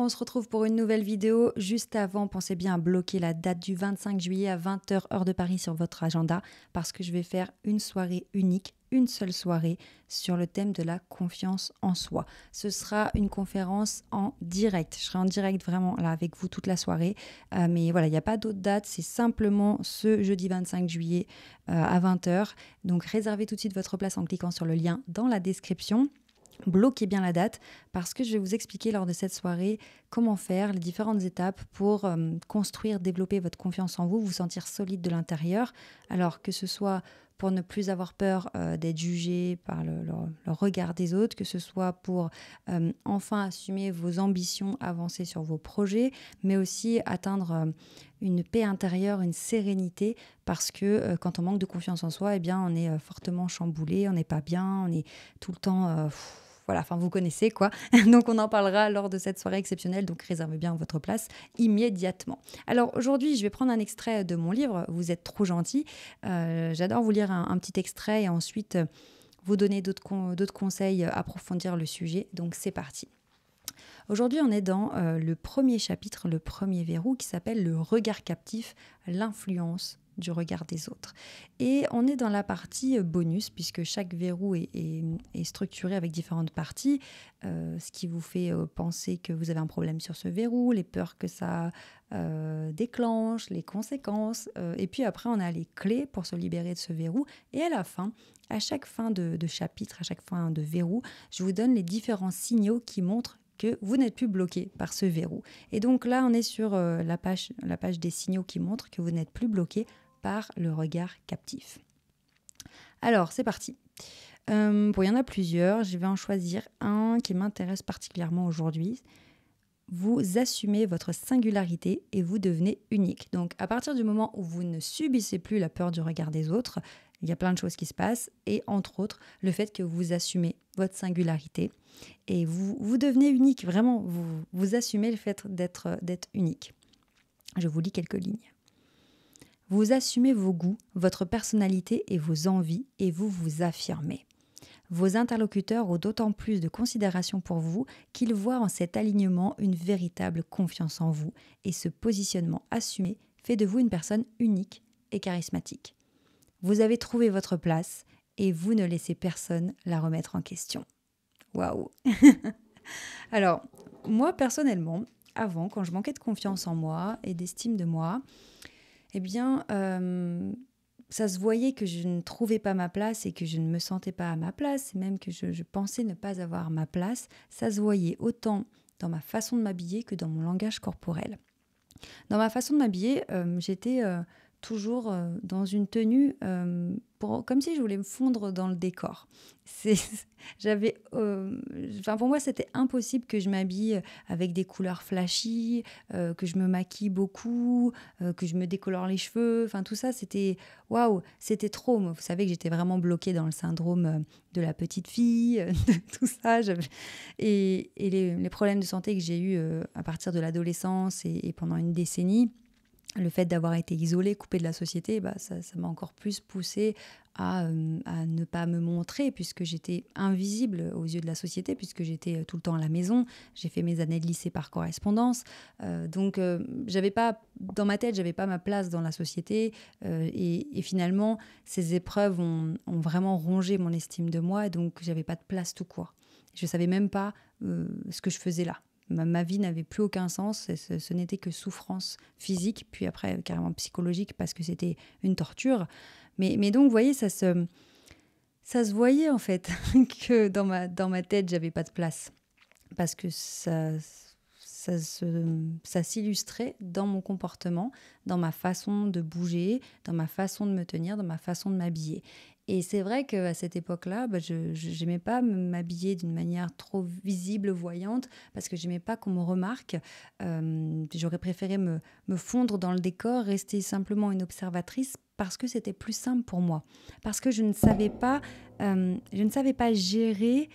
On se retrouve pour une nouvelle vidéo. Juste avant, pensez bien à bloquer la date du 25 juillet à 20 h heure de Paris sur votre agenda parce que je vais faire une soirée unique, une seule soirée sur le thème de la confiance en soi. Ce sera une conférence en direct. Je serai en direct vraiment là avec vous toute la soirée. Mais voilà, il n'y a pas d'autre date. C'est simplement ce jeudi 25 juillet à 20 h. Donc réservez tout de suite votre place en cliquant sur le lien dans la description. Bloquez bien la date parce que je vais vous expliquer lors de cette soirée comment faire les différentes étapes pour construire, développer votre confiance en vous, vous sentir solide de l'intérieur. Alors que ce soit pour ne plus avoir peur d'être jugé par le regard des autres, que ce soit pour enfin assumer vos ambitions, avancer sur vos projets, mais aussi atteindre une paix intérieure, une sérénité, parce que quand on manque de confiance en soi, eh bien, on est fortement chamboulé, on n'est pas bien, on est tout le temps... Voilà, enfin vous connaissez quoi. Donc on en parlera lors de cette soirée exceptionnelle, donc réservez bien votre place immédiatement. Alors aujourd'hui, je vais prendre un extrait de mon livre, Vous êtes trop gentil. J'adore vous lire un petit extrait et ensuite vous donner d'autres conseils, approfondir le sujet. Donc c'est parti. Aujourd'hui, on est dans le premier chapitre, le premier verrou qui s'appelle le regard captif, l'influence du regard des autres. Et on est dans la partie bonus, puisque chaque verrou est structuré avec différentes parties, ce qui vous fait penser que vous avez un problème sur ce verrou, les peurs que ça déclenche, les conséquences. Et puis après, on a les clés pour se libérer de ce verrou. Et à la fin, à chaque fin de chapitre, à chaque fin de verrou, je vous donne les différents signaux qui montrent que vous n'êtes plus bloqué par ce verrou. Et donc là, on est sur la page des signaux qui montrent que vous n'êtes plus bloqué par le regard captif. Alors, c'est parti. Il y en a plusieurs. Je vais en choisir un qui m'intéresse particulièrement aujourd'hui. Vous assumez votre singularité et vous devenez unique. Donc, à partir du moment où vous ne subissez plus la peur du regard des autres, il y a plein de choses qui se passent, et entre autres, le fait que vous assumez votre singularité et vous devenez unique. Vraiment, vous assumez le fait d'être unique. Je vous lis quelques lignes. Vous assumez vos goûts, votre personnalité et vos envies et vous vous affirmez. Vos interlocuteurs ont d'autant plus de considération pour vous qu'ils voient en cet alignement une véritable confiance en vous et ce positionnement assumé fait de vous une personne unique et charismatique. Vous avez trouvé votre place et vous ne laissez personne la remettre en question. Waouh. Alors, moi personnellement, avant, quand je manquais de confiance en moi et d'estime de moi, eh bien, ça se voyait que je ne trouvais pas ma place et que je ne me sentais pas à ma place, et même que je pensais ne pas avoir ma place. Ça se voyait autant dans ma façon de m'habiller que dans mon langage corporel. Dans ma façon de m'habiller, j'étais toujours dans une tenue comme si je voulais me fondre dans le décor. Pour moi, c'était impossible que je m'habille avec des couleurs flashy, que je me maquille beaucoup, que je me décolore les cheveux. Enfin, tout ça, c'était waouh, c'était trop. Vous savez que j'étais vraiment bloquée dans le syndrome de la petite fille, de tout ça. Et les problèmes de santé que j'ai eus à partir de l'adolescence et pendant une décennie, le fait d'avoir été isolée, coupée de la société, ça m'a encore plus poussée à ne pas me montrer puisque j'étais invisible aux yeux de la société, puisque j'étais tout le temps à la maison. J'ai fait mes années de lycée par correspondance. Donc, dans ma tête, j'avais pas ma place dans la société. Et finalement, ces épreuves ont vraiment rongé mon estime de moi. Et donc, j'avais pas de place tout court. Je savais même pas ce que je faisais là. Ma vie n'avait plus aucun sens, ce n'était que souffrance physique, puis après carrément psychologique parce que c'était une torture. Mais donc, vous voyez, ça se voyait en fait que dans ma tête, j'avais pas de place parce que ça s'illustrait dans mon comportement, dans ma façon de bouger, dans ma façon de me tenir, dans ma façon de m'habiller. Et c'est vrai qu'à cette époque-là, je n'aimais pas m'habiller d'une manière trop visible, voyante, parce que je n'aimais pas qu'on me remarque. J'aurais préféré me fondre dans le décor, rester simplement une observatrice, parce que c'était plus simple pour moi. Parce que je ne savais pas gérer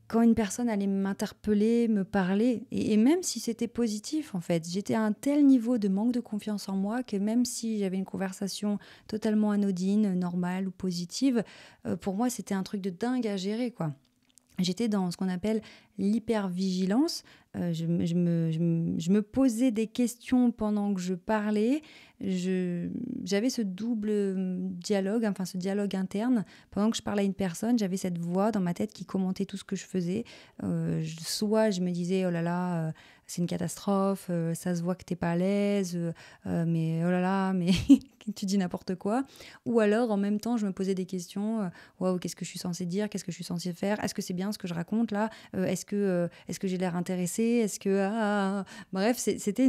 quand une personne allait m'interpeller, me parler, et même si c'était positif en fait, j'étais à un tel niveau de manque de confiance en moi que même si j'avais une conversation totalement anodine, normale ou positive, pour moi c'était un truc de dingue à gérer quoi. J'étais dans ce qu'on appelle l'hypervigilance. Je me posais des questions pendant que je parlais. J'avais ce double dialogue, enfin ce dialogue interne. Pendant que je parlais à une personne, j'avais cette voix dans ma tête qui commentait tout ce que je faisais. Soit je me disais, oh là là, c'est une catastrophe, ça se voit que t'es pas à l'aise, mais oh là là, mais tu dis n'importe quoi. Ou alors, en même temps, je me posais des questions. Waouh, qu'est-ce que je suis censée dire? Qu'est-ce que je suis censée faire? Est-ce que c'est bien ce que je raconte là? Est-ce que j'ai l'air intéressée? Est-ce que... Bref, c'était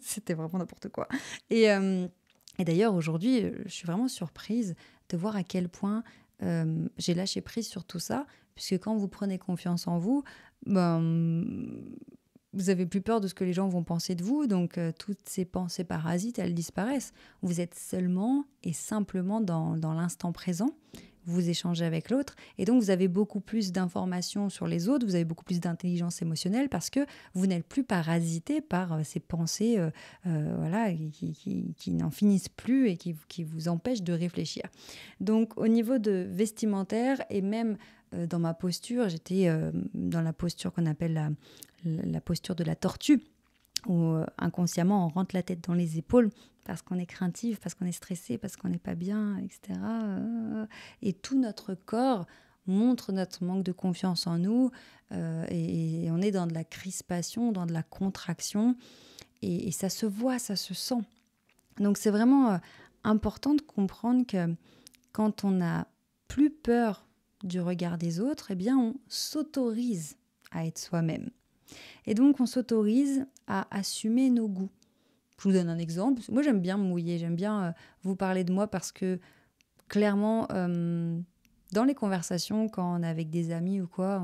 c'était vraiment n'importe quoi. Et d'ailleurs, aujourd'hui, je suis vraiment surprise de voir à quel point j'ai lâché prise sur tout ça, puisque quand vous prenez confiance en vous, vous avez plus peur de ce que les gens vont penser de vous, donc toutes ces pensées parasites, elles disparaissent. Vous êtes seulement et simplement dans l'instant présent, vous échangez avec l'autre, et donc vous avez beaucoup plus d'informations sur les autres, vous avez beaucoup plus d'intelligence émotionnelle, parce que vous n'êtes plus parasité par ces pensées voilà, qui n'en finissent plus et qui vous empêchent de réfléchir. Donc au niveau de vestimentaire, et même dans ma posture, j'étais dans la posture qu'on appelle la posture de la tortue, où inconsciemment on rentre la tête dans les épaules parce qu'on est craintif, parce qu'on est stressé, parce qu'on n'est pas bien, etc. Et tout notre corps montre notre manque de confiance en nous, et on est dans de la crispation, dans de la contraction, et ça se voit, ça se sent. Donc c'est vraiment important de comprendre que quand on n'a plus peur du regard des autres, eh bien on s'autorise à être soi-même. Et donc, on s'autorise à assumer nos goûts. Je vous donne un exemple. Moi, j'aime bien me mouiller. J'aime bien vous parler de moi parce que, clairement, dans les conversations, quand on est avec des amis ou quoi,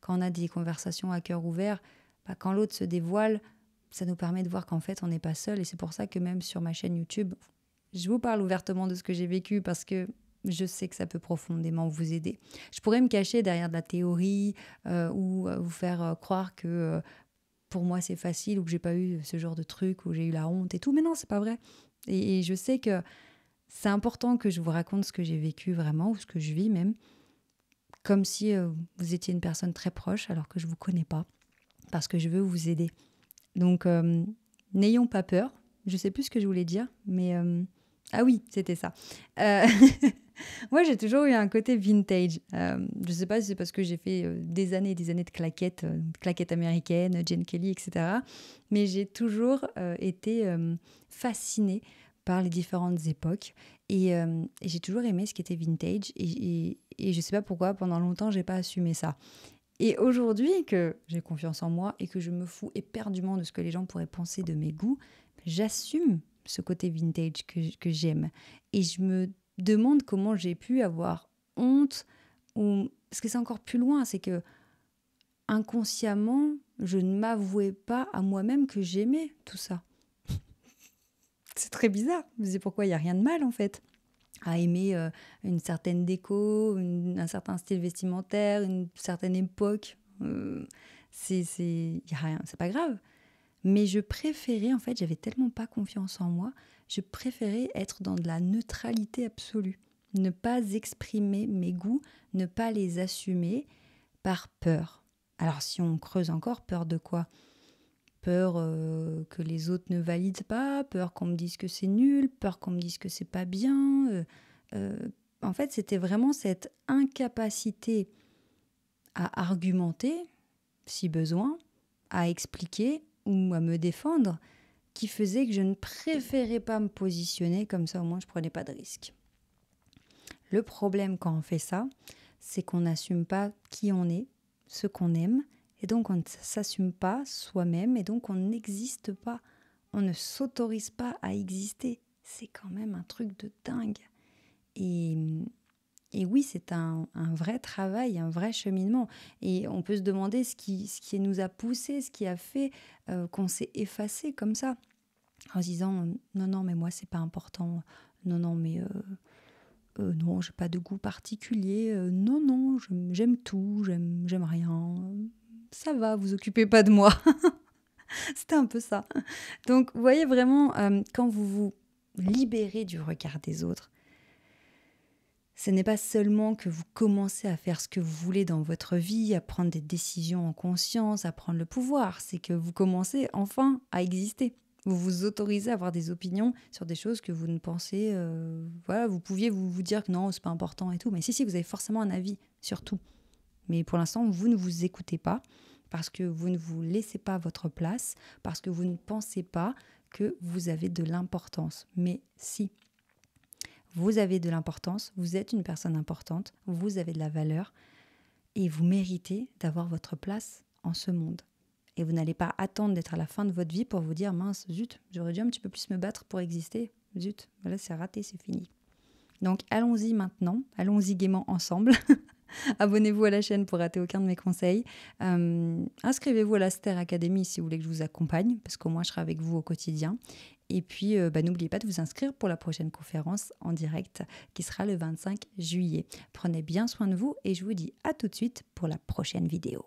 quand on a des conversations à cœur ouvert, quand l'autre se dévoile, ça nous permet de voir qu'en fait, on n'est pas seul. Et c'est pour ça que même sur ma chaîne YouTube, je vous parle ouvertement de ce que j'ai vécu parce que je sais que ça peut profondément vous aider. Je pourrais me cacher derrière de la théorie ou vous faire croire que pour moi c'est facile ou que j'ai pas eu ce genre de truc ou j'ai eu la honte et tout. Mais non, c'est pas vrai. Et je sais que c'est important que je vous raconte ce que j'ai vécu vraiment ou ce que je vis même, comme si vous étiez une personne très proche alors que je vous connais pas, parce que je veux vous aider. Donc n'ayons pas peur. Je sais plus ce que je voulais dire, mais ah oui, c'était ça. Moi, j'ai toujours eu un côté vintage. Je sais pas si c'est parce que j'ai fait des années et des années de claquettes américaines, Jane Kelly, etc. Mais j'ai toujours été fascinée par les différentes époques. Et j'ai toujours aimé ce qui était vintage. Et je sais pas pourquoi, pendant longtemps, j'ai pas assumé ça. Et aujourd'hui, que j'ai confiance en moi et que je me fous éperdument de ce que les gens pourraient penser de mes goûts, j'assume ce côté vintage que j'aime. Et je me demande comment j'ai pu avoir honte, parce que c'est encore plus loin, c'est que inconsciemment, je ne m'avouais pas à moi-même que j'aimais tout ça. C'est très bizarre, c'est pourquoi il n'y a rien de mal en fait à aimer une certaine déco, un certain style vestimentaire, une certaine époque. Y a rien, c'est pas grave. Mais je préférais, en fait, j'avais tellement pas confiance en moi, je préférais être dans de la neutralité absolue. Ne pas exprimer mes goûts, ne pas les assumer par peur. Alors si on creuse encore, peur de quoi ? Peur que les autres ne valident pas, peur qu'on me dise que c'est nul, peur qu'on me dise que c'est pas bien. En fait, c'était vraiment cette incapacité à argumenter, si besoin, à expliquer ou à me défendre, qui faisait que je ne préférais pas me positionner, comme ça au moins je ne prenais pas de risque. Le problème quand on fait ça, c'est qu'on n'assume pas qui on est, ce qu'on aime, et donc on ne s'assume pas soi-même, et donc on n'existe pas, on ne s'autorise pas à exister. C'est quand même un truc de dingue. Et oui, c'est un vrai travail, un vrai cheminement. Et on peut se demander ce qui nous a poussé, ce qui a fait qu'on s'est effacé comme ça, en se disant non, mais moi, c'est pas important. Non, mais non, j'ai pas de goût particulier. Non, j'aime tout, j'aime rien. Ça va, vous occupez pas de moi. C'était un peu ça. Donc, vous voyez vraiment, quand vous vous libérez du regard des autres, Ce n'est pas seulement que vous commencez à faire ce que vous voulez dans votre vie, à prendre des décisions en conscience, à prendre le pouvoir, c'est que vous commencez enfin à exister. Vous vous autorisez à avoir des opinions sur des choses que vous ne pensez... voilà, vous pouviez vous dire que non, c'est pas important et tout. Mais si, vous avez forcément un avis sur tout. Mais pour l'instant, vous ne vous écoutez pas parce que vous ne vous laissez pas votre place, parce que vous ne pensez pas que vous avez de l'importance. Mais si, vous avez de l'importance, vous êtes une personne importante, vous avez de la valeur et vous méritez d'avoir votre place en ce monde. Et vous n'allez pas attendre d'être à la fin de votre vie pour vous dire « mince, zut, j'aurais dû un petit peu plus me battre pour exister. Zut, voilà, c'est raté, c'est fini. » Donc allons-y maintenant, allons-y gaiement ensemble. Abonnez-vous à la chaîne pour rater aucun de mes conseils. Inscrivez-vous à la Ster Academy si vous voulez que je vous accompagne, parce qu'au moins je serai avec vous au quotidien. Et puis, n'oubliez pas de vous inscrire pour la prochaine conférence en direct qui sera le 25 juillet. Prenez bien soin de vous et je vous dis à tout de suite pour la prochaine vidéo.